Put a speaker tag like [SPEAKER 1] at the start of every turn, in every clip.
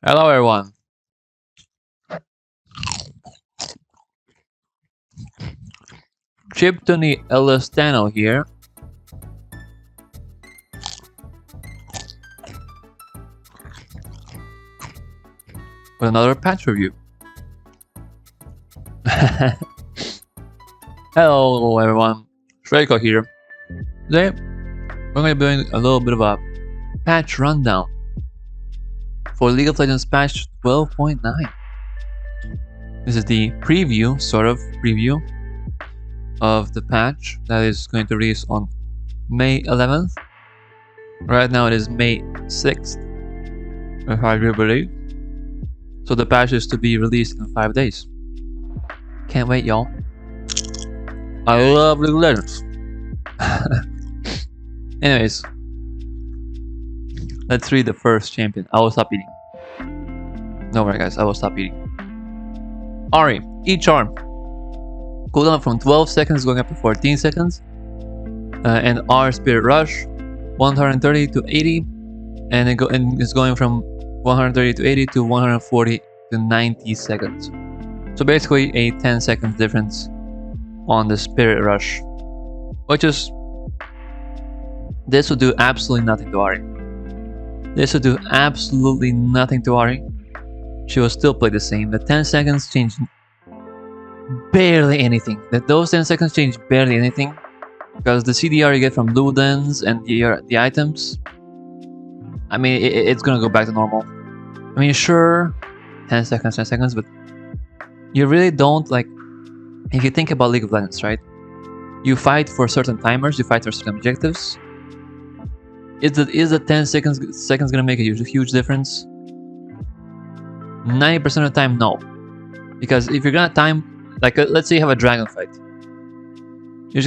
[SPEAKER 1] Hello everyone. Chiptony Elistano here. With another patch review. Hello everyone. Sveljko here. Today we're going to be doing a little bit of a patch rundown for League of Legends patch 12.9. This is the preview, sort of preview, of the patch that is going to release on May 11th. Right now it is May 6th, if I do believe. So the patch is to be released in 5 days. Can't wait, y'all. I love League of Legends. Anyways, let's read the first champion. I will stop eating. Don't worry guys, I will stop eating. Ahri, E-Charm. Cooldown from 12 seconds going up to 14 seconds. And R Spirit Rush, 130 to 80. And it's going from 130 to 80 to 140 to 90 seconds. So basically a 10 seconds difference on the Spirit Rush. Which is... this would do absolutely nothing to Ahri. This would do absolutely nothing to Ahri. She will still play the same. The 10 seconds change barely anything. Those 10 seconds change barely anything. Because the CDR you get from Ludens and the items, I mean, it's gonna go back to normal. I mean, sure, 10 seconds, but you really don't, like, if you think about League of Legends, right? You fight for certain timers, you fight for certain objectives. Is the 10 seconds gonna make a huge difference? 90% of the time, no. Because if you're gonna time, like, let's say you have a dragon fight, you're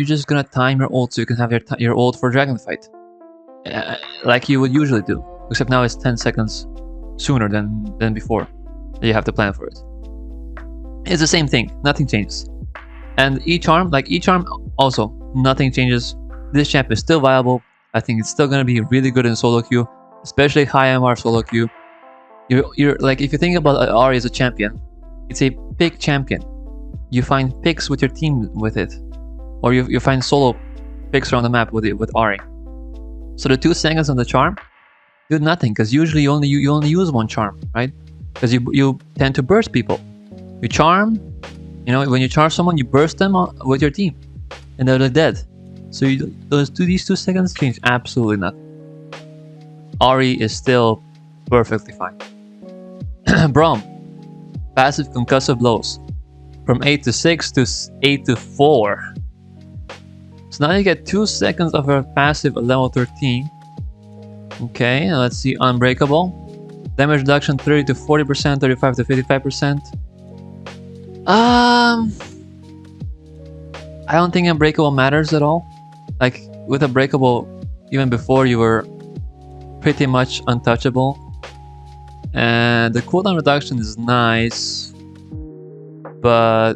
[SPEAKER 1] just gonna time your ult so you can have your ult for dragon fight, like you would usually do. Except now it's 10 seconds sooner than before. You have to plan for it. It's the same thing. Nothing changes. And E-Charm, like E-Charm, also nothing changes. This champ is still viable. I think it's still gonna be really good in solo queue, especially high MR solo queue. You're like, if you think about Ahri as a champion, it's a pick champion. You find picks with your team with it, or you find solo picks around the map with Ahri. So the 2 seconds on the charm do nothing, because usually you only use one charm, right? Because you tend to burst people. You charm, you know, when you charm someone, you burst them with your team, and they're dead. So these 2 seconds change absolutely nothing. Ahri is still perfectly fine. Braum, passive concussive blows from 8 to 6 to 8 to 4. So now you get 2 seconds of her passive at level 13. Okay, now let's see Unbreakable. Damage reduction 30 to 40%, 35 to 55%. I don't think Unbreakable matters at all. Like, with Unbreakable, even before you were pretty much untouchable. And the cooldown reduction is nice, but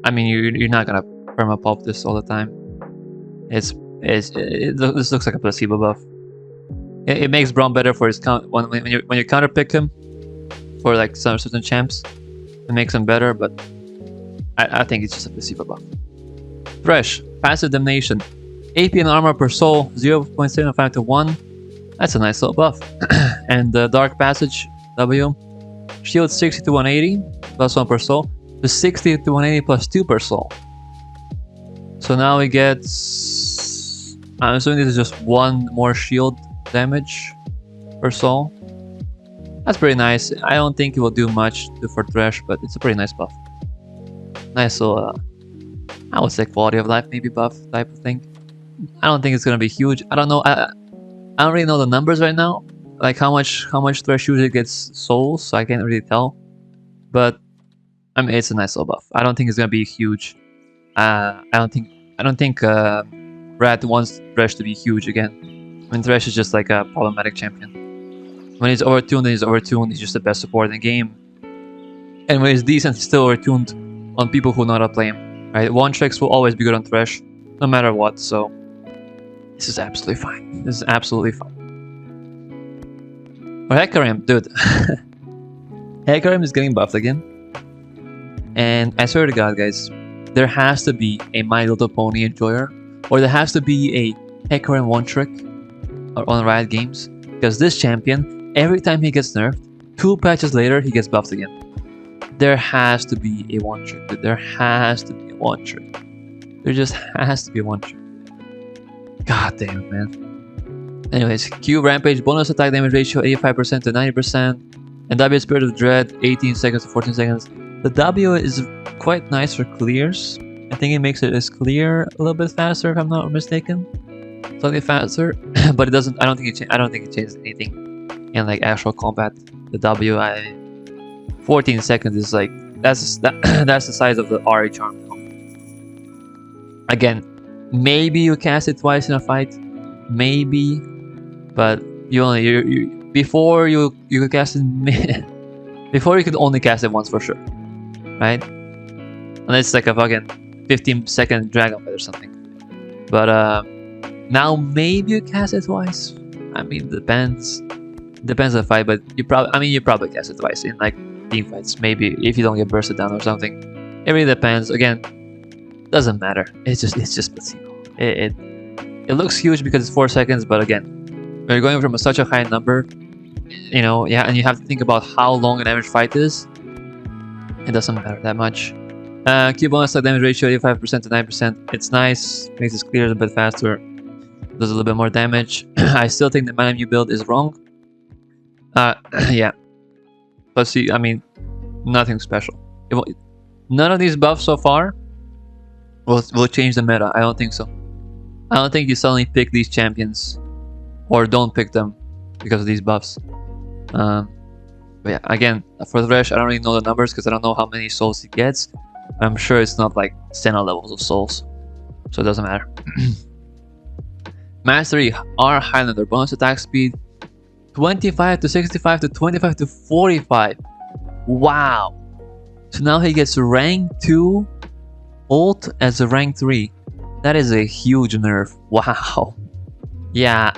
[SPEAKER 1] I mean, you're not gonna perma-pop this all the time. This looks like a placebo buff. It makes Braum better for his count when you counter pick him for like some certain champs. It makes him better, but I think it's just a placebo buff. Thresh, passive damnation, AP and armor per soul 0.75 to 1. That's a nice little buff. And the Dark Passage W, shield 60 to 180 plus 1 per soul to 60 to 180 plus 2 per soul. So now we get, I'm assuming this is just 1 more shield damage per soul. That's pretty nice. I don't think it will do much for Thresh, but it's a pretty nice buff. Nice little, I would say quality of life maybe buff type of thing. I don't think it's gonna be huge. I don't know. I don't really know the numbers right now, like how much Thresh usually gets souls, so I can't really tell. But I mean, it's a nice little buff. I don't think it's gonna be huge. I don't think Rat wants Thresh to be huge again. I mean, Thresh is just like a problematic champion. When he's overtuned, then he's overtuned. He's just the best support in the game. And when he's decent, he's still overtuned on people who know how to play him. Right? One tricks will always be good on Thresh, no matter what. So this is absolutely fine. This is absolutely fine. Or Hecarim, dude. Hecarim is getting buffed again. And I swear to God, guys, there has to be a My Little Pony enjoyer, or there has to be a Hecarim one trick on Riot Games, because this champion, every time he gets nerfed, 2 patches later he gets buffed again. There has to be a one trick, dude. There has to be a one trick. There just has to be a one trick. God damn, man. Anyways, Q Rampage bonus attack damage ratio 85% to 90%, and W Spirit of Dread 18 seconds to 14 seconds. The W is quite nice for clears. I think it makes it clear a little bit faster, if I'm not mistaken. Slightly faster, but it doesn't. I don't think it changes anything in like actual combat. The W, 14 seconds is like that's the size of the Ahri charm. Again, maybe you cast it twice in a fight, maybe, but before you could cast it before you could only cast it once for sure, right? Unless it's like a fucking 15-second dragon fight or something. But now maybe you cast it twice. I mean, depends on the fight, but you probably cast it twice in like team fights. Maybe if you don't get bursted down or something. It really depends. Again, doesn't matter. It's just placebo. It looks huge because it's 4 seconds, but again, when you're going from such a high number, you know, yeah, and you have to think about how long an average fight is. It doesn't matter that much. Q bonus damage ratio 85% to 9%. It's nice. Makes it clear a bit faster. Does a little bit more damage. I still think the mana new build is wrong. Yeah. But see, I mean, nothing special. None of these buffs so far will change the meta. I don't think so. I don't think you suddenly pick these champions or don't pick them because of these buffs. But yeah, again, for Thresh, I don't really know the numbers because I don't know how many souls he gets. I'm sure it's not like Senna levels of souls, so it doesn't matter. Mastery R Highlander bonus attack speed 25 to 65 to 25 to 45. Wow. So now he gets rank 2 ult as a rank 3. That is a huge nerf. Wow. Yeah,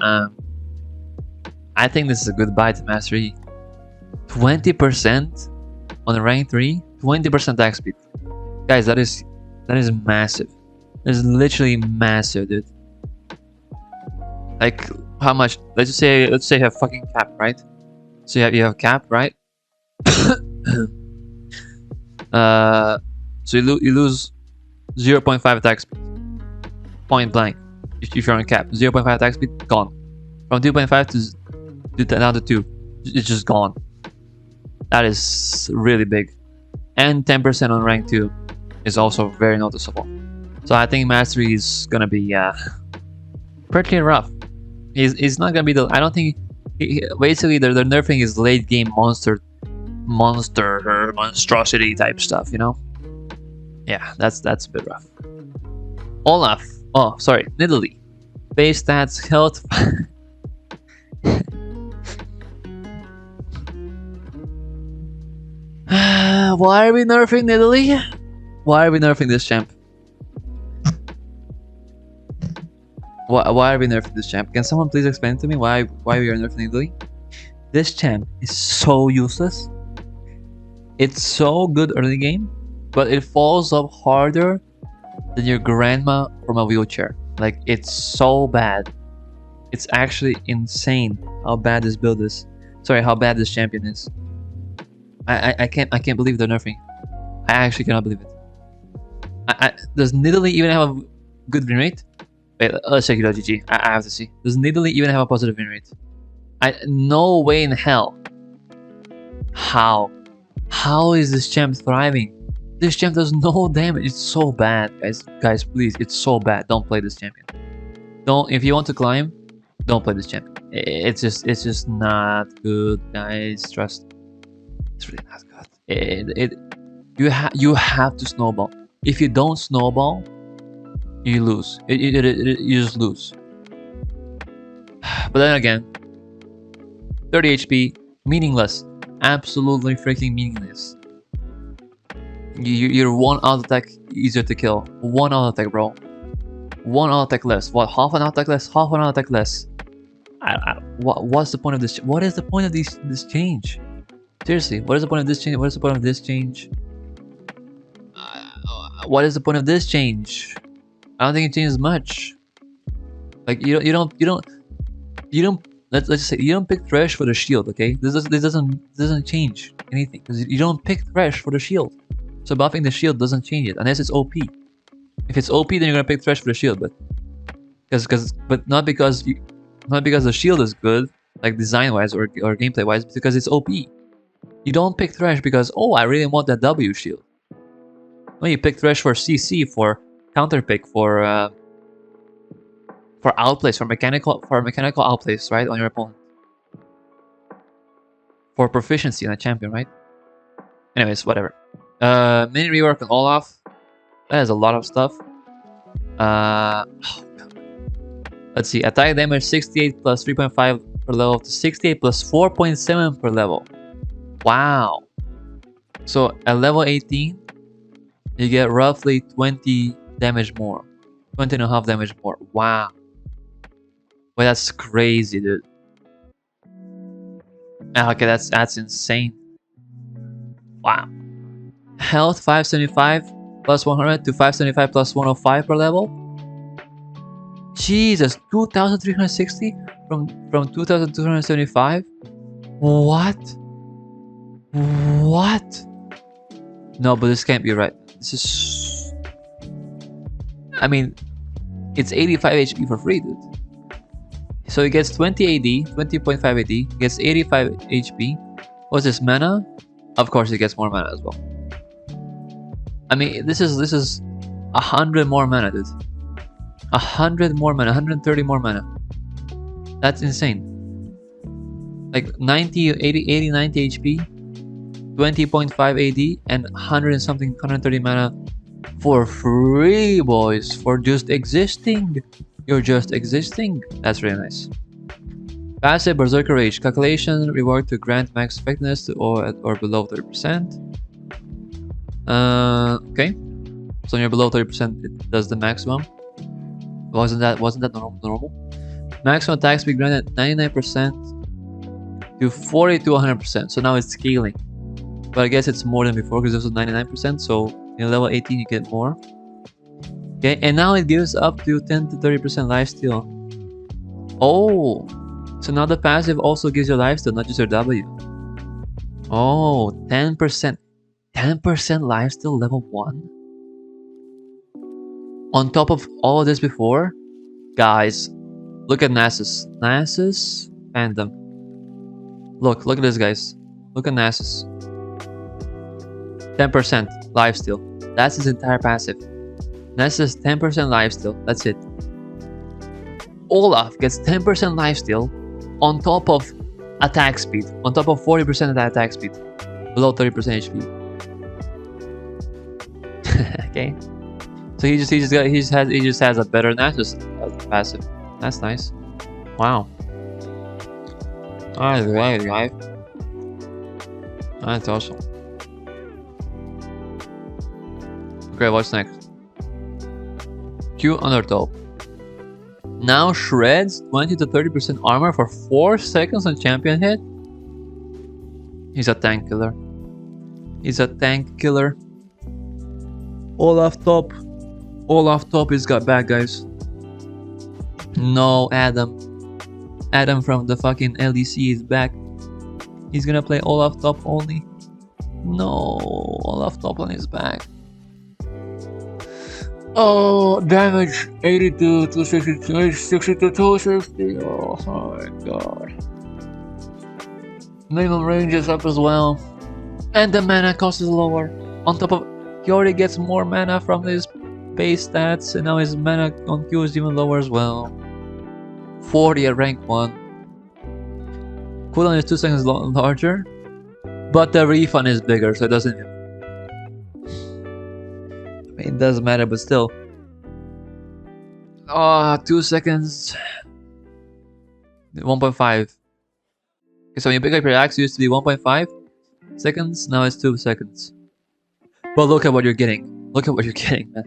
[SPEAKER 1] I think this is a good buy to Mastery. 20% on a rank 3, 20% attack speed. Guys, that is massive. That is literally massive, dude. Like, how much? Let's say you have fucking cap, right? So you have cap, right? So you lose 0.5 attack speed. Point blank. If you're on cap, 0.5 attack speed, gone. From 2.5 to down to 2, it's just gone. That is really big. And 10% on rank 2 is also very noticeable. So I think Mastery is gonna be pretty rough. He's not gonna be the. I don't think. Basically, they're nerfing his late game monstrosity type stuff. You know. Yeah, that's a bit rough. Olaf. Oh, sorry, Nidalee. Base stats, health. Why are we nerfing Nidalee? Why are we nerfing this champ? Why are we nerfing this champ? Can someone please explain to me why we are nerfing Nidalee? This champ is so useless. It's so good early game, but it falls up harder than your grandma from a wheelchair. Like, it's so bad. It's actually insane how bad this build is. Sorry, how bad this champion is. I can't believe they're nerfing. I actually cannot believe it. Does Nidalee even have a good win rate? Wait, let's check it out, GG. I have to see. Does Nidalee even have a positive win rate? No way in hell. How? How is this champ thriving? This champ does no damage. It's so bad, guys. Guys, please, it's so bad. Don't play this champion. Don't. If you want to climb, don't play this champion. It's just not good, guys. Trust. It's really not good. You have to snowball. If you don't snowball, you lose. You just lose. But then again, 30 HP, meaningless. Absolutely freaking meaningless. You're one auto attack easier to kill. One auto attack, bro. One auto attack less. What? Half an auto attack less. Half an auto attack less. What's the point of this? What is the point of this change? Seriously, what is the point of this change? What is the point of this change? What is the point of this change? I don't think it changes much. Like you don't. Let's just say you don't pick Thresh for the shield, okay? This doesn't change anything because you don't pick Thresh for the shield. So buffing the shield doesn't change it unless it's OP. If it's OP, then you're gonna pick Thresh for the shield, but not because the shield is good, like design-wise or gameplay-wise, because it's OP. You don't pick Thresh because, oh, I really want that W shield. No, you pick Thresh for CC, for counter pick, for outplays, for mechanical outplays, right, on your opponent. For proficiency on a champion, right? Anyways, whatever. Mini rework on Olaf. That is a lot of stuff. Let's see. Attack damage 68 plus 3.5 per level to 68 plus 4.7 per level. Wow. So at level 18, you get roughly 20 damage more. 20.5 damage more. Wow. Well, that's crazy, dude. Okay, that's insane. Wow. Health 575 plus 100 to 575 plus 105 per level. Jesus, 2,360 from 2,275. What? What? No, but this can't be right. This is. I mean, it's 85 HP for free, dude. So he gets 20 AD, 20.5 AD, he gets 85 HP. What's this, mana? Of course, he gets more mana as well. I mean, this is 100 more mana, dude. 100 more mana, 130 more mana. That's insane. Like 90, 80, 90 HP, 20.5 AD, and 100 and something, 130 mana for free, boys. For just existing. You're just existing. That's really nice. Passive Berserker Rage. Calculation reward to grant max effectiveness to or below 30%. Okay. So when you're below 30%, it does the maximum. Wasn't that normal? Maximum attack speed granted 99% to 40 to 100%. So now it's scaling. But I guess it's more than before because this was 99%. So in level 18 you get more. Okay, and now it gives up to 10 to 30% lifesteal. Oh, so now the passive also gives you lifesteal, not just your W. Oh, 10%. 10% lifesteal level 1? On top of all of this before? Guys, look at Nasus. Nasus fandom. Look at this, guys. Look at Nasus. 10% lifesteal. That's his entire passive. Nasus 10% lifesteal. That's it. Olaf gets 10% lifesteal on top of attack speed. On top of 40% of that attack speed. Below 30% HP. Okay. So he just has a better Nasus passive. That's nice. Wow. Alright. That's awesome. Okay, what's next? Q Undertow. Now shreds 20 to 30% armor for 4 seconds on champion hit. He's a tank killer. He's a tank killer. Olaf top. Olaf top is got bad, guys. No, Adam. Adam from the fucking LEC is back. He's gonna play Olaf top only. No, Olaf top lane is back. Oh, damage 82 to 62, 60 to 260. Oh my god. Minimum range is up as well. And the mana cost is lower. On top of, he already gets more mana from his base stats, and now his mana on Q is even lower as well. 40 at rank 1. Cooldown is 2 seconds larger, but the refund is bigger, so it doesn't. It doesn't matter, but still. 2 seconds. 1.5. Okay, so when you pick up your axe, it used to be 1.5 seconds, now it's 2 seconds. But look at what you're getting. Look at what you're getting, man.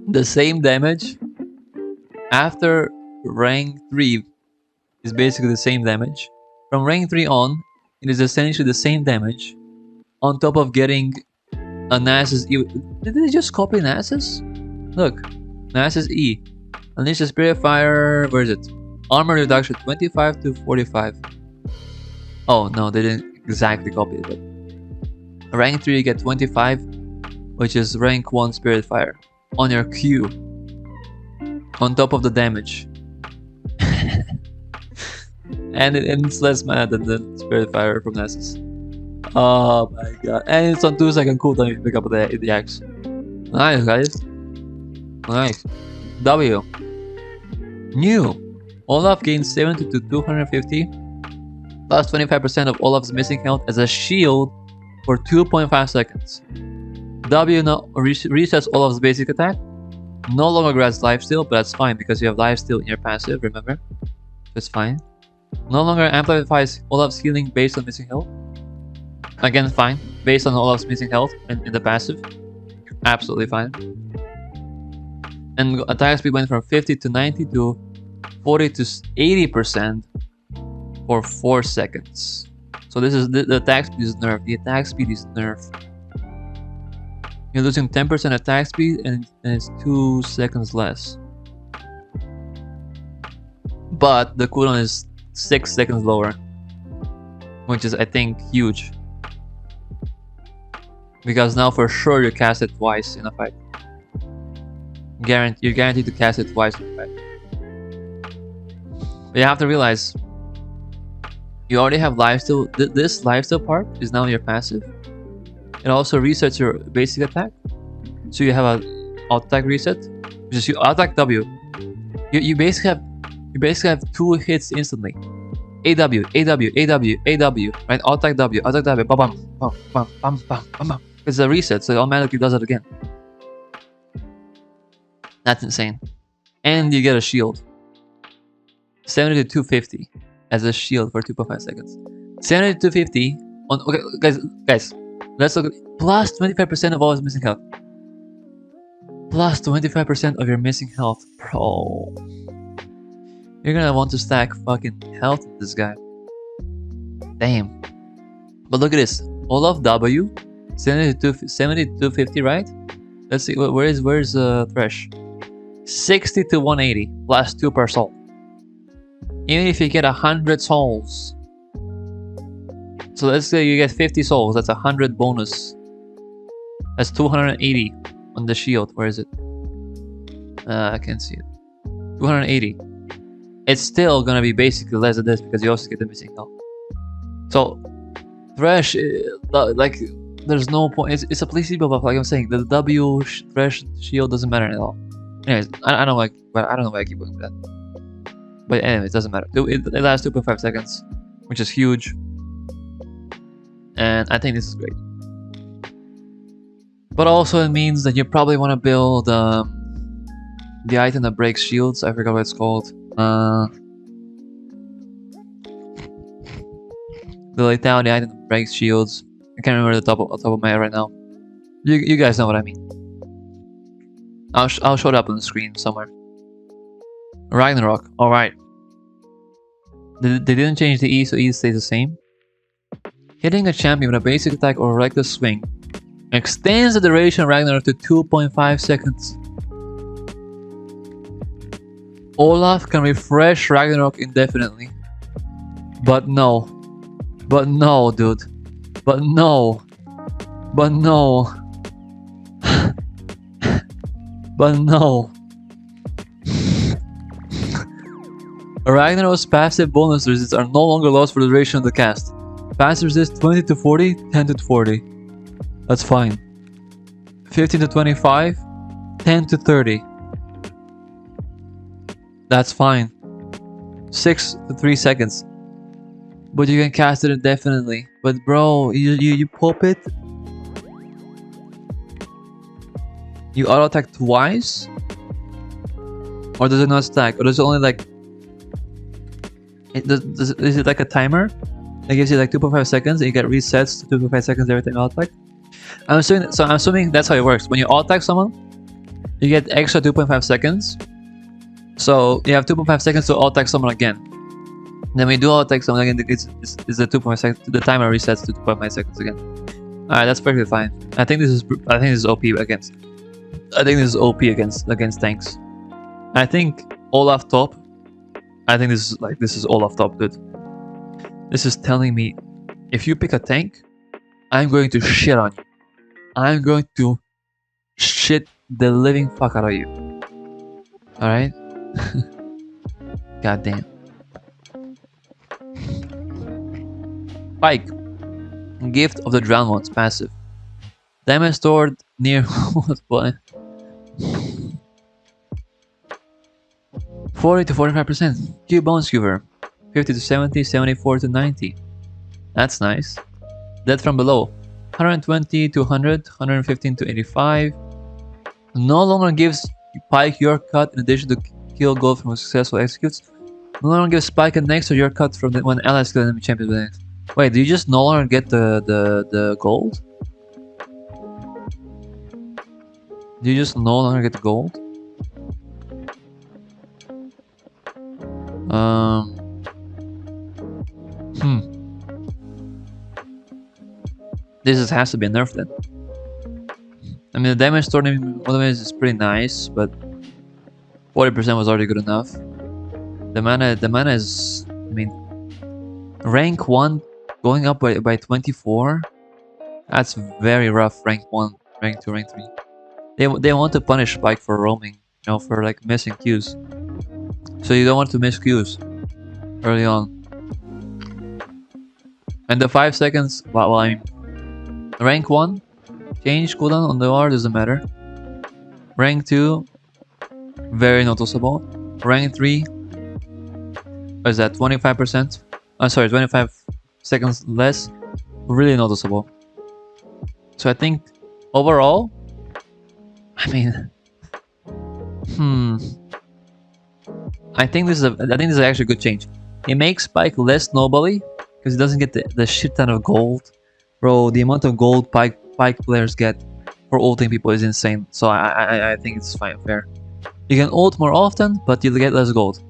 [SPEAKER 1] the same damage after rank 3 is basically the same damage. From rank 3 on, it is essentially the same damage on top of getting a Nasus E. Did they just copy Nasus? Look, Nasus E. Unleash the Spirit Fire. Where is it? Armor reduction 25 to 45. Oh no, they didn't exactly copy it. But rank 3 you get 25, which is rank 1 Spirit Fire on your Q. On top of the damage. And it's less mana than the Spirit Fire from Nasus. Oh my god. And it's on 2-second cooldown if you pick up the axe. Nice, guys. Nice. W. New. Olaf gains 70 to 250. Plus 25% of Olaf's missing health as a shield for 2.5 seconds. W now resets Olaf's basic attack. No longer grants lifesteal, but that's fine because you have lifesteal in your passive, remember? That's fine. No longer amplifies Olaf's healing based on missing health. Again, fine. Based on Olaf's missing health in the passive. Absolutely fine. And attack speed went from 50 to 90 to 40 to 80% for 4 seconds. So this is the attack speed is nerfed. The attack speed is nerfed. You're losing 10% attack speed and it's 2 seconds less. But the cooldown is 6 seconds lower. Which is, I think, huge. Because now for sure you cast it twice in a fight. You're guaranteed to cast it twice in a fight. But you have to realize, you already have lifesteal. This lifesteal part is now your passive. It also resets your basic attack. So you have a auto attack reset, which is you auto attack W. You basically have 2 hits instantly. AW, right? Auto attack W, auto attack W, bam, bam, bam, bam, bam, bam, bam. It's a reset, so it automatically does it again. That's insane. And you get a shield. 70 to 250 as a shield for 2.5 seconds. 70 to 250 on. Okay, guys, let's look at plus 25% of all his missing health. Plus 25% of your missing health, bro. You're gonna want to stack fucking health with this guy. Damn. But look at this. Olaf W, 70 to 250, right? Let's see. Where's Thresh? 60 to 180 plus 2 per soul. Even if you get 100 souls. So let's say you get 50 souls. That's 100 bonus. That's 280 on the shield. Where is it? I can't see it. 280. It's still gonna be basically less than this because you also get the missing health. So Thresh, like, there's no point. It's a placebo buff, like I'm saying. The W Thresh shield doesn't matter at all. Anyways, I don't know why I keep going with that. But anyways, it doesn't matter. It lasts 2.5 seconds, which is huge. And I think this is great. But also it means that you probably want to build the item that breaks shields. I forgot what it's called. The lethality item that breaks shields. I can't remember the top of my head right now. You guys know what I mean. I'll show it up on the screen somewhere. Ragnarok. All right. They didn't change the E, so E stays the same. Hitting a champion with a basic attack or a reckless swing extends the duration of Ragnarok to 2.5 seconds. Olaf can refresh Ragnarok indefinitely. But no. But no, dude. But no. But no. But no. Ragnarok's passive bonus resists are no longer lost for the duration of the cast. Passive resist 20 to 40, 10 to 40. That's fine. 15 to 25, 10 to 30. That's fine. 6 to 3 seconds. But you can cast it indefinitely. But bro, you pop it. You auto attack twice? Or does it not stack? Or does it only like... Is it like a timer? That gives you like 2.5 seconds and you get resets to 2.5 seconds every time you auto attack? I'm assuming that's how it works. When you auto attack someone, you get extra 2.5 seconds. So you have 2.5 seconds to alt-attack someone again. Then when you do alt-attack someone again, it's the 2.5 seconds. The timer resets to 2.5 seconds again. Alright, that's perfectly fine. I think this is OP against. I think this is OP against tanks. I think Olaf top. I think this is Olaf top, dude. This is telling me, if you pick a tank, I'm going to shit on you. I'm going to shit the living fuck out of you. Alright? God damn. Pyke. Gift of the Drowned Ones, passive. Damage stored near what point? 40 to 45%. Q Bone Skewer. 50 to 70, 74 to 90. That's nice. Death from below. 120 to 100, 115 to 85. No longer gives Pyke your cut in addition to kill gold from successful executes. No longer gives Pyke an extra your cut from when allies kill enemy champions with next. Wait, do you just no longer get the gold? Do you just no longer get the gold? This has to be nerfed then. I mean, the damage stored in one of it is pretty nice, but 40% was already good enough. The mana is, I mean, rank 1 going up by 24. That's very rough. Rank 1, rank 2, rank 3. They want to punish Pyke for roaming, you know, for like missing Qs. So you don't want to miss Qs early on. And the 5 seconds, well, I mean, rank 1, change cooldown on the R doesn't matter. Rank 2, very noticeable. Rank 3, what is that, 25%? Sorry, 25 seconds less, really noticeable. So I think overall, I mean, I think this is actually a good change. It makes Pyke less snowbally because he doesn't get the shit ton of gold. Bro, the amount of gold Pyke players get for ulting people is insane. So I think it's fine, fair. You can ult more often, but you'll get less gold.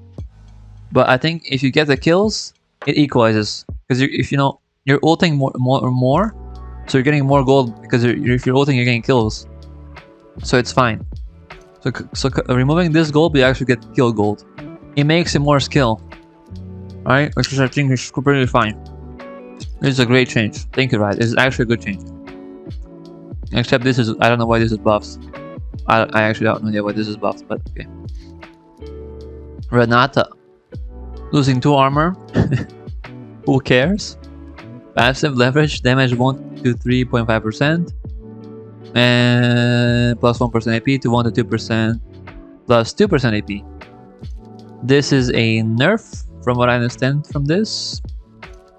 [SPEAKER 1] But I think if you get the kills, it equalizes. Because if you know you're ulting more, so you're getting more gold because if you're ulting, you're getting kills. So it's fine. So removing this gold, you actually get kill gold. It makes it more skill. Alright, which I think is completely fine. This is a great change. Think it right. It's actually a good change. Except this is, I don't know why this is buffs. I actually have no idea why this is buffs, but okay. Renata. Losing 2 armor. Who cares? Passive leverage, damage 1 to 3.5%. And plus 1% AP to 1 to 2% plus 2% AP. This is a nerf from what I understand from this,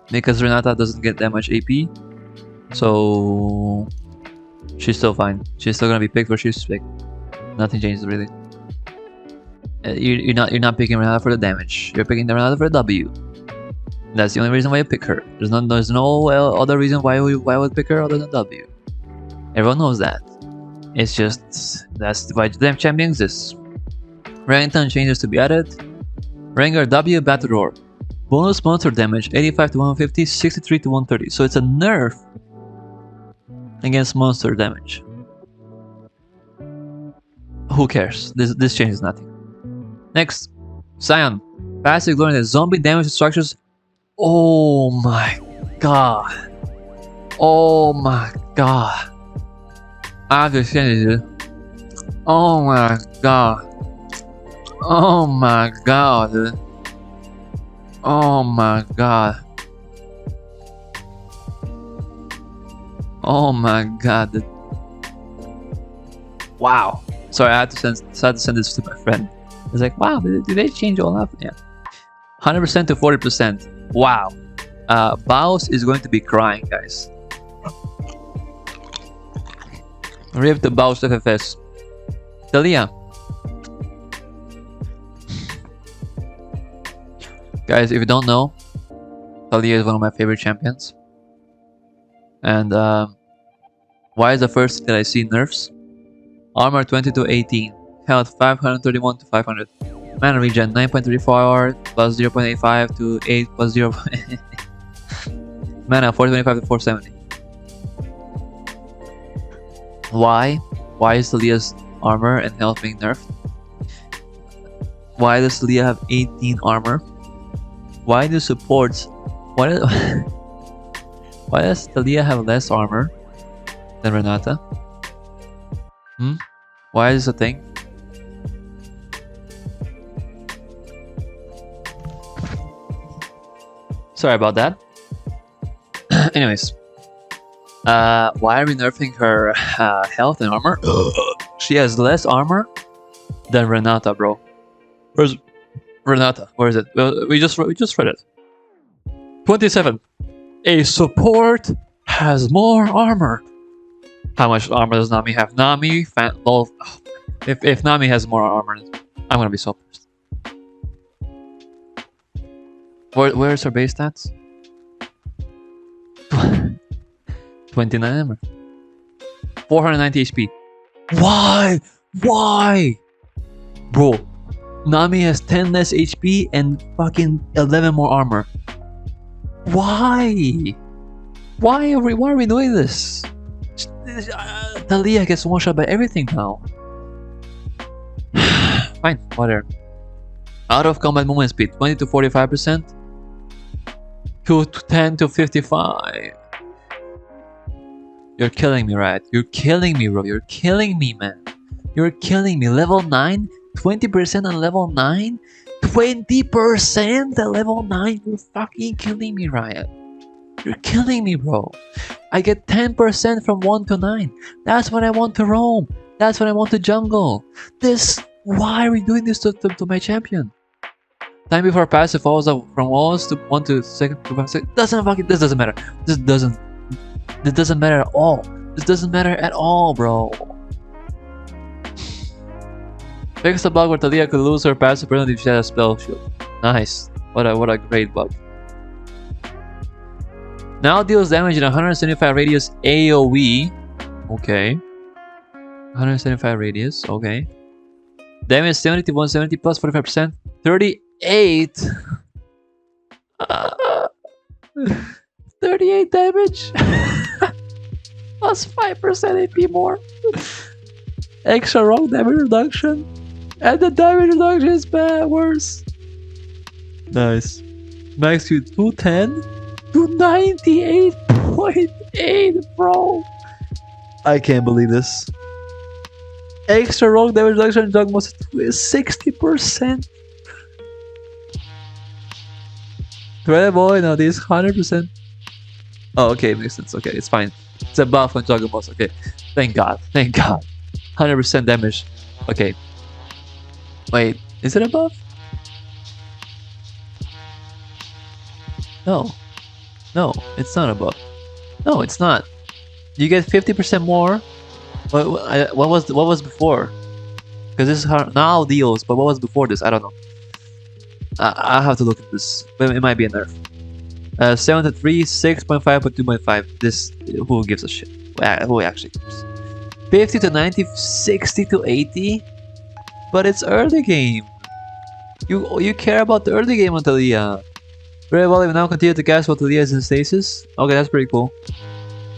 [SPEAKER 1] because Renata doesn't get that much AP, so she's still fine. She's still gonna be picked where she's picked. Nothing changes really. You're not picking Renata for the damage. You're picking the Renata for the W. That's the only reason why you pick her. There's no other reason why I would pick her other than W. Everyone knows that. It's just that's why the damn champion exists. Rank changes to be added. Rengar W Battle Roar. Bonus monster damage 85 to 150, 63 to 130. So it's a nerf against monster damage. Who cares? This changes nothing. Next, Sion. Passive ignoring the zombie damage structures. Oh my god. Oh my god. I have to change it. Oh my god. Oh my god, dude. Oh my god. Oh my god, dude. Wow. Sorry, I had to send this to my friend. It's like, wow, did they change Olaf? Yeah. 100% to 40%. Wow. Baus is going to be crying, guys. Rip the Baus FFS. Taliyah. Guys, if you don't know, Taliyah is one of my favorite champions. And why is the first that I see nerfs? Armor 20 to 18. Health 531 to 500. Mana regen 9.34 plus 0.85 to 8 plus 0. Mana 425 to 470. Why? Why is Taliyah's armor and health being nerfed? Why does Taliyah have 18 armor? Why do supports... Why does Taliyah have less armor than Renata? Why is this a thing? Sorry about that. Anyways. Why are we nerfing her health and armor? She has less armor than Renata, bro. Where's Renata? Where is it? We just read it. 27. A support has more armor. How much armor does Nami have? Nami, LoL. If Nami has more armor, I'm gonna be so pissed. Where's her base stats? 29 armor. 490 HP. Why? Why? Bro, Nami has 10 less HP and fucking 11 more armor. Why? Why are we doing this? Taliyah gets one shot by everything now. Fine, whatever. Out of combat movement speed 20 to 45%. To 10 to 55. You're killing me, right? You're killing me, bro. You're killing me, man. You're killing me. Level 9? 20% on level 9? 20% at level 9? You're fucking killing me, Riot. You're killing me, bro. I get 10% from 1 to 9. That's when I want to roam. That's when I want to jungle. Why are we doing this to my champion? Time before passive falls up from walls to 1 to 2nd to 5 6. This doesn't matter. This doesn't matter at all. This doesn't matter at all, bro. Fix the bug where Taliyah could lose her passive penalty if she had a spell shield. Nice. What a great bug. Now deals damage in 175 radius AoE. Okay. 175 radius. Okay. Damage 70 to 170 plus 45%. 38. 38 damage. Plus 5% AP more. Extra rock damage reduction. And the damage reduction is worse. Nice. Max to 210 to 98.8, bro. I can't believe this. Extra rock damage reduction jug most is 60%. Thread boy, now this 100%. Oh, okay, makes sense. Okay, it's fine. It's a buff on Juggle Boss. Okay, thank God. Thank God. 100% damage. Okay. Wait, is it a buff? No. No, it's not a buff. No, it's not. You get 50% more. What was before? Because this is how now deals, but what was before this? I don't know. I have to look at this. But it might be a nerf. 7 to 3, 6.5 but 2.5. This, who gives a shit? Who actually cares? 50 to 90, 60 to 80. But it's early game. You care about the early game on Taliyah. Very well, we now continue to cast while Taliyah is in stasis. Okay, that's pretty cool.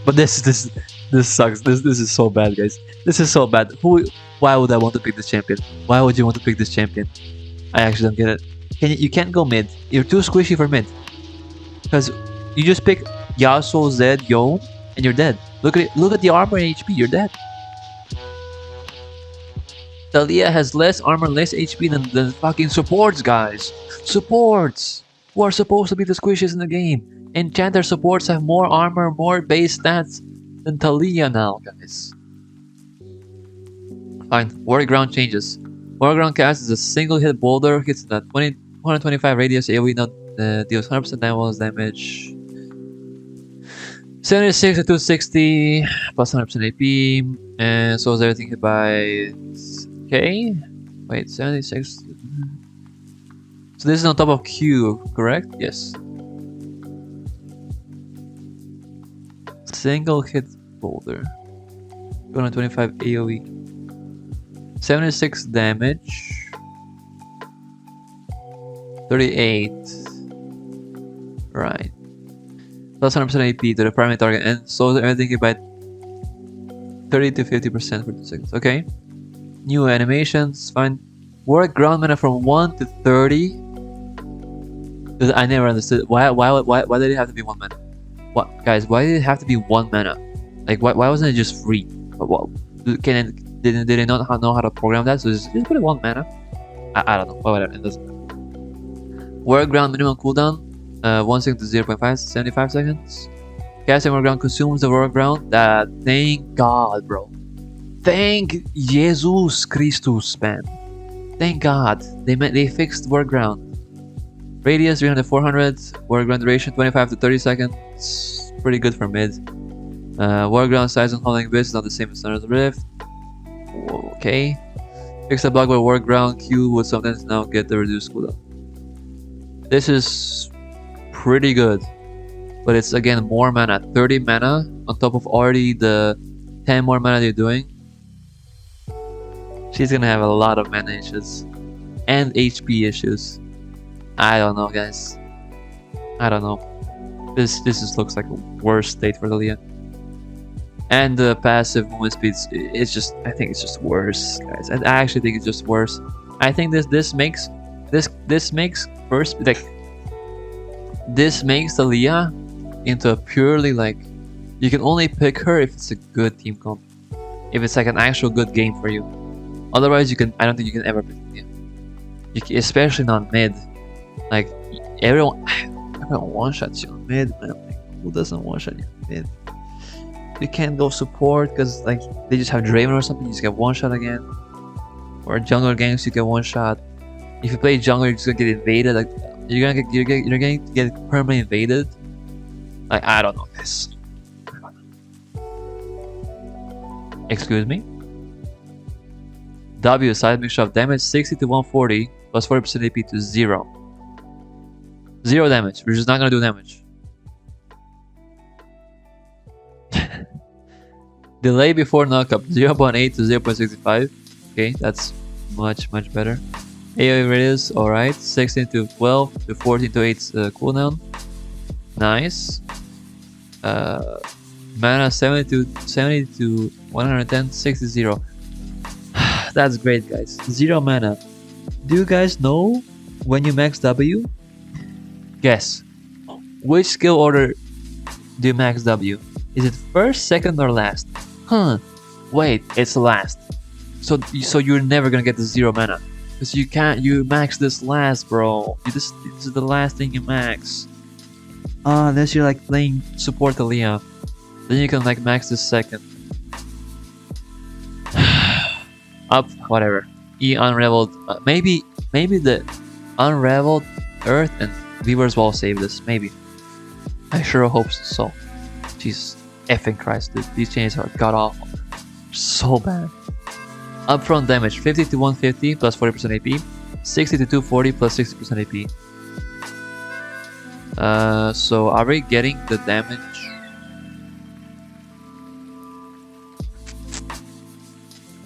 [SPEAKER 1] But this sucks. This is so bad, guys. This is so bad. Why would I want to pick this champion? Why would you want to pick this champion? I actually don't get it. You can't go mid. You're too squishy for mid. Because you just pick Yasuo, Zed, Yon, and you're dead. Look at it. Look at the armor and HP. You're dead. Taliyah has less armor, less HP than fucking supports, guys. Supports, who are supposed to be the squishies in the game. Enchanter supports have more armor, more base stats than Taliyah now, guys. Fine. Warrior Ground changes. Warrior Ground cast is a single hit boulder, hits the 125 radius AoE, now deals 100% damage. 76 to 260 plus 100% AP, and so is everything hit by K. Wait, 76. So this is on top of Q, correct? Yes. Single hit boulder. 225 AoE. 76 damage. 38. Right. Plus 100% AP to the primary target and slows everything by 30 to 50% for 2 seconds. Okay. New animations. Fine. Work ground mana from 1 to 30. I never understood why did it have to be 1 mana? What, guys? Why did it have to be 1 mana? Like why wasn't it just free? What did they not know how to program that? So just put it 1 mana. I don't know. Whatever. It doesn't matter. Work ground minimum cooldown 1 second to 0.5 75 seconds. Casting work ground consumes the work ground. Thank God, bro. Thank Jesus Christus, man. Thank God they fixed work ground. Radius 300 400. Work ground duration 25 to 30 seconds. Pretty good for mid. Work ground size and holding bits is not the same as Thunder's Rift. Okay. Fix the bug where work ground Q would sometimes now get the reduced cooldown. This is pretty good, but it's again more mana, 30 mana on top of already the 10 more mana they're doing. She's gonna have a lot of mana issues and HP issues. I don't know, guys. I don't know. This just looks like a worse state for Taliyah. And the passive movement speeds, it's just, I think it's just worse, guys. And I actually think it's just worse. I think this makes Taliyah into a purely like, you can only pick her if it's a good team comp, if it's like an actual good game for you. Otherwise, I don't think you can ever pick Taliyah, especially not mid. Like everyone one shots you on mid, man. Like, who doesn't one shot you on mid? You can't go support because like they just have Draven or something. You just get one shot again. Or jungler ganks, you get one shot. If you play jungler, you're just gonna get invaded. Like you're gonna get permanently invaded. Like I don't know, guys. Excuse me. W side mixture of damage 60 to 140 plus 40% AP to 0. 0 damage. We're just not gonna do damage. Delay before knockup 0.8 to 0.65. Okay, that's much better. AoE radius, alright. 16 to 12 to 14 to 8 cooldown. Nice. Mana 70 to 110, 60 0. That's great, guys. 0 mana. Do you guys know when you max W? Guess. Which skill order do you max W? Is it first, second, or last? Huh. Wait, it's last. So you're never gonna get the 0 mana. Because you max this last, bro. This is the last thing you max. Unless you're like playing support Taliyah. Then you can like max this second. Up, whatever. E unraveled. Maybe the unraveled Earth and Weaver's Wall save this. Maybe. I sure hope so. Jesus effing Christ, dude. These changes are god awful. So bad. Upfront damage 50 to 150 plus 40% AP. 60 to 240 plus 60% AP. So are we getting the damage?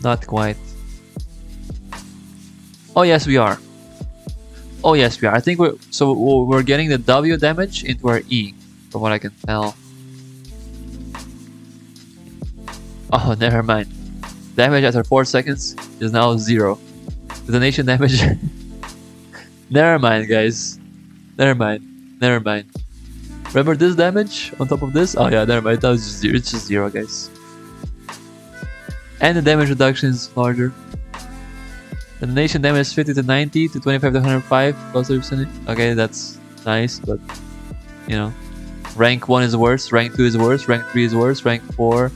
[SPEAKER 1] Not quite. Oh yes, we are. Oh yes, we are. I think we're getting the W damage into our E, from what I can tell. Oh, never mind. Damage after 4 seconds is now 0. Detonation damage. Never mind, guys. Never mind. Remember this damage on top of this? Oh yeah, never mind. That was just 0. It's just 0, guys. And the damage reduction is larger. The nation damage is 50 to 90 to 25 to 105 plus 30%. Okay, that's nice, but you know, rank 1 is worse, rank 2 is worse, rank 3 is worse, rank 4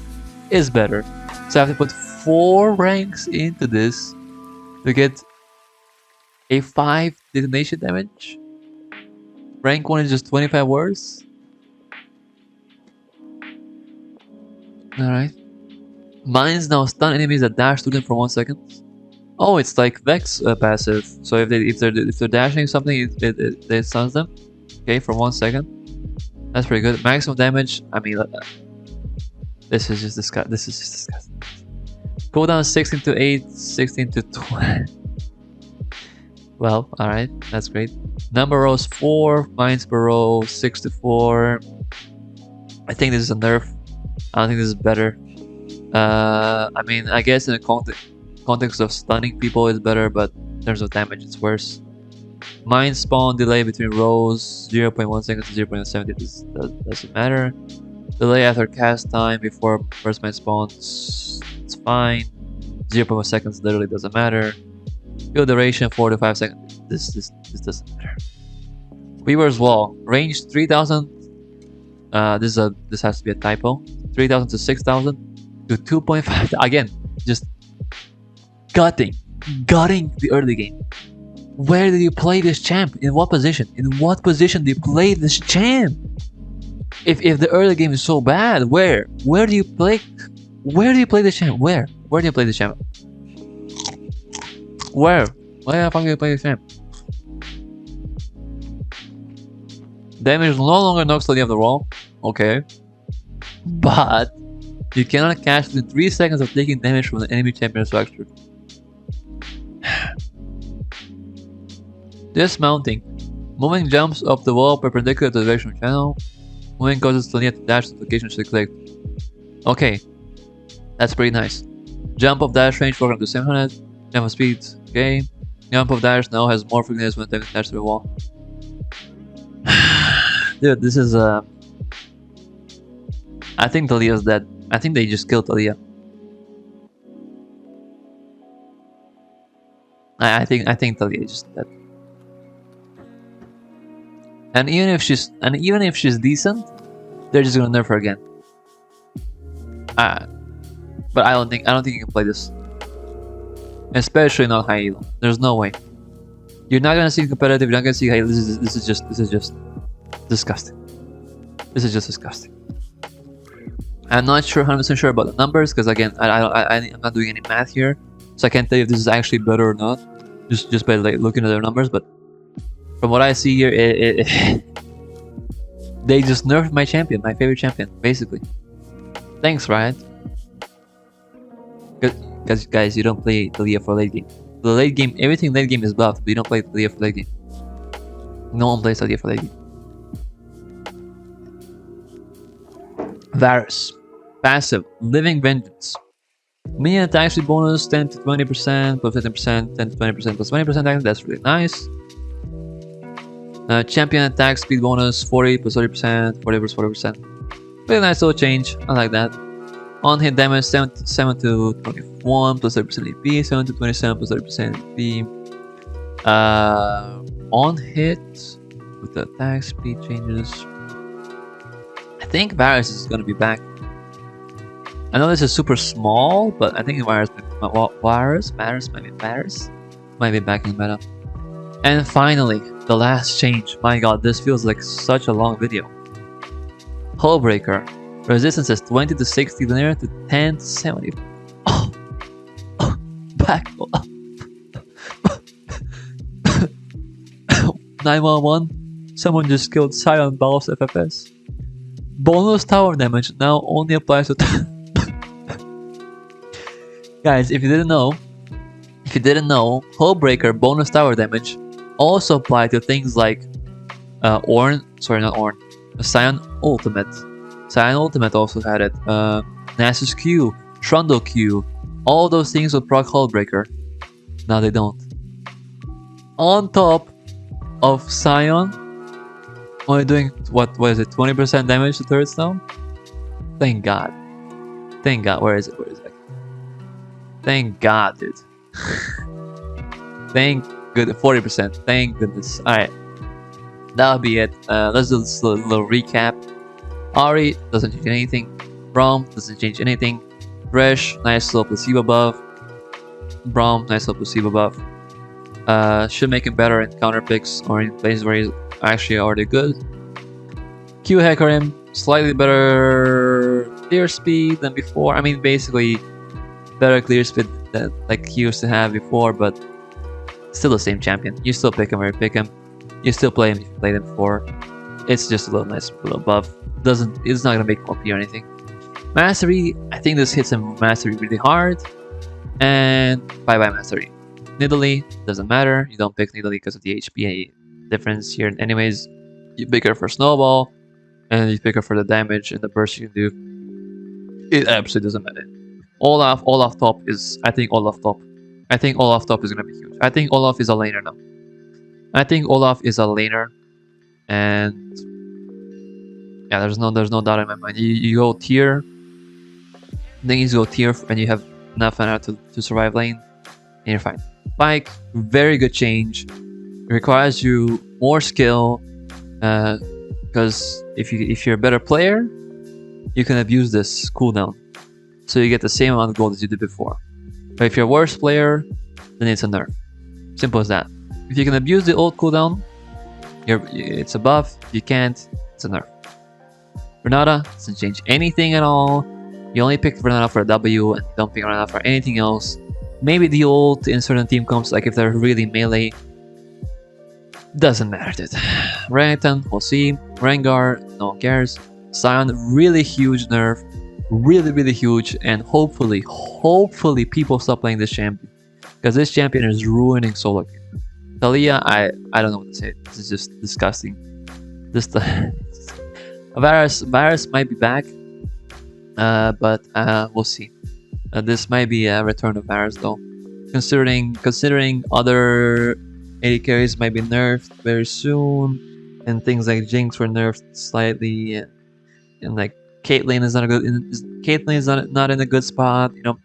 [SPEAKER 1] is better. So I have to put 4 ranks into this to get a 5 detonation damage. Rank 1 is just 25 worse. Alright. Mines now stun enemies that dash to them for 1 second. Oh, it's like Vex passive. So if they're dashing something, it stuns them. Okay, for 1 second. That's pretty good. Maximum damage. I mean, this is just disgusting. Cooldown 16 to 8, 16 to 20. Well, alright, that's great. Number rows 4, mines per row 6 to 4. I think this is a nerf. I don't think this is better. I mean, I guess in the context of stunning people it's better, but in terms of damage it's worse. Mine spawn delay between rows 0.1 seconds to 0.70 doesn't matter. Delay after cast time before first mine spawns, it's fine. 0.1 seconds literally doesn't matter. Field duration 4 to 5 seconds. This doesn't matter. Weaver's Wall range 3000. This has to be a typo. 3000 to 6000 to 2.5. Again, just gutting the early game. Where did you play this champ? In what position? In what position do you play this champ? If the early game is so bad, where do you play? Where do you play the champ? Where do you play the champ? Where the fuck do you play the champ? Damage no longer knocks Taliyah off the wall. Okay. But you cannot catch within 3 seconds of taking damage from the enemy champion structure. Dismounting. Moving jumps up the wall perpendicular to the direction of channel. Moving causes Taliyah to dash to the location she clicked. Okay. That's pretty nice. Jump of dash range 400 to 700. Jump of speed. Okay. Jump of dash now has more frequency when taking dash to the wall. Dude, this is I think Taliyah's dead. I think they just killed Taliyah. I think Taliyah is just dead. And even if she's decent, they're just gonna nerf her again. But I don't think you can play this. Especially not high elo. There's no way. You're not gonna see competitive. You're not gonna see high elo. This is just disgusting. This is just disgusting. I'm not sure 100% sure about the numbers because again, I'm not doing any math here, so I can't tell you if this is actually better or not. Just by like looking at their numbers, but from what I see here, they just nerfed my champion, my favorite champion, basically. Thanks, Riot. Because guys, you don't play Taliyah for late game. The late game, everything late game is buffed, but you don't play Taliyah for late game. No one plays Taliyah for late game. Varus. Passive. Living Vengeance. Minion attack speed bonus 10 to 20% plus 15%, 10 to 20% plus 20% attack. That's really nice. Champion attack speed bonus 40 plus 30%, 40 plus 40%. Really nice little change. I like that. On hit damage 7 to 21 plus 30% AP, 7 to 27 plus 30% AP. On hit with the attack speed changes. I think Varus is gonna be back. I know this is super small, but I think Varus might be back in the meta. And finally, the last change. My god, this feels like such a long video. Hullbreaker. Resistance is 20 to 60 linear to 10 to 70. Oh, back. 911. Someone just killed Sion Balls FFS. Bonus tower damage now only applies to. Guys, if you didn't know, Hullbreaker bonus tower damage also applied to things like Sion Ultimate. Sion Ultimate also had it. Nasus Q, Trundle Q, all those things would proc Hullbreaker. Now they don't. On top of Sion only doing what is it, 20% damage to turrets now? Thank god. Thank god. Where is it? Thank god, dude. Thank good 40%. Thank goodness. Alright. That'll be it. Let's do this little recap. Ahri doesn't change anything. Braum doesn't change anything. Thresh, nice little placebo buff. Braum, nice little placebo buff. Should make him better in counter picks or in places where he's actually already good. Q Hecarim, slightly better clear speed than before. I mean, basically better clear speed than like he used to have before, but still the same champion. You still pick him or you pick him. You still play him if you played him before. It's just a little nice little buff. It's not gonna make him OP or anything. Mastery, I think this hits him mastery really hard. And bye-bye Mastery. Nidalee, doesn't matter. You don't pick Nidalee because of the HP difference here. Anyways, you pick her for Snowball, and you pick her for the damage and the burst you can do. It absolutely doesn't matter. Olaf top is, I think Olaf top. I think Olaf top is gonna be huge. I think Olaf is a laner now. I think Olaf is a laner, and yeah, there's no doubt in my mind. You go tier, then you go tier, and you have enough mana to survive lane, and you're fine. Pyke, very good change. It requires you more skill, because if you're a better player, you can abuse this cooldown, so you get the same amount of gold as you did before. But if you're a worse player, then it's a nerf. Simple as that. If you can abuse the old cooldown, it's a buff. If you can't, it's a nerf. Renata doesn't change anything at all. You only pick Renata for a W and don't pick Renata for anything else. Maybe the ult in certain team comps, like if they're really melee. Doesn't matter, dude. Renekton, we'll see. Rengar, no one cares. Sion, really huge nerf. Really huge. And hopefully people stop playing this champion. Because this champion is ruining solo games. Taliyah, I don't know what to say. This is just disgusting. Varus might be back, but we'll see. This might be a return of Varus though. Considering other AD carries might be nerfed very soon, and things like Jinx were nerfed slightly, and like Caitlyn is not in a good spot. You know,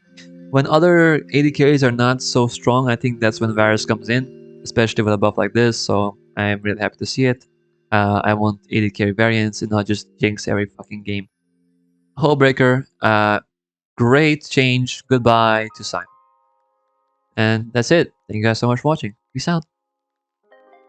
[SPEAKER 1] when other AD carries are not so strong, I think that's when Varus comes in, especially with a buff like this. So I'm really happy to see it. I want AD carry variants and not just Jinx every fucking game. Hullbreaker, great change. Goodbye to Sion. And that's it. Thank you guys so much for watching. Peace out.